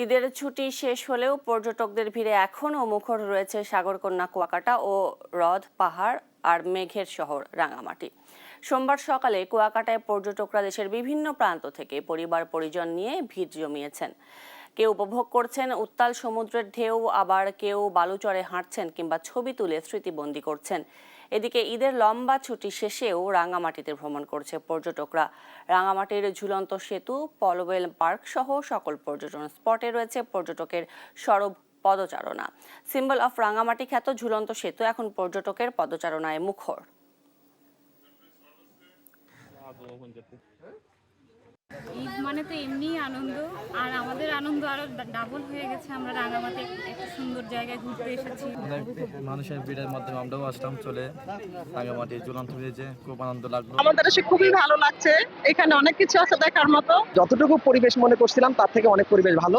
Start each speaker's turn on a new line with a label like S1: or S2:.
S1: ঈদের ছুটি শেষ হলেও পর্যটকদের ভিড়ে এখনও মুখর রয়েছে সাগরকন্যা, কুয়াকাটা ও হ্রদ, পাহাড় আর মেঘের শহর রাঙামাটি। সোমবার সকালে কুয়াকাটায় পর্যটকরা দেশের বিভিন্ন প্রান্ত থেকে পরিবার পরিজন নিয়ে ভিড় জমিয়েছেন। কেউ উপভোগ করছেন উত্তাল সমুদ্রের ঢেউ, আবার কেউ বালুচরে হাঁটছেন কিংবা ছবি তুলে স্মৃতিবন্দী করছেন। এদিকে ঈদের লম্বা ছুটি শেষেও রাঙামাটিতে ভ্রমণ করছে পর্যটকরা। রাঙামাটির ঝুলন্ত সেতু, পলওয়েল পার্ক সহ সকল পর্যটন স্পটে রয়েছে পর্যটকের সরব পদচারণা। সিম্বল অফ রাঙামাটি খ্যাত ঝুলন্ত সেতু এখন পর্যটকের পদচারণায় মুখর।
S2: ঈদ মানে তো এমনি আনন্দ, আর আমাদের আনন্দ আরো ডাবল হয়ে গেছে। আমরা রাঙামাটি একটা সুন্দর জায়গায় ঘুরতে এসেছি।
S3: মানুষের ভিড়ের মাধ্যমে আমরাও আসলাম চলে রাঙামাটি ঝুলন্ত ব্রিজে, খুব আনন্দ লাগলো।
S4: আমাদের এসে খুবই ভালো লাগছে, এখানে অনেক কিছু আছে দেখার মতো। যতটুকু পরিবেশ মনে করছিলাম তার থেকে অনেক পরিবেশ ভালো।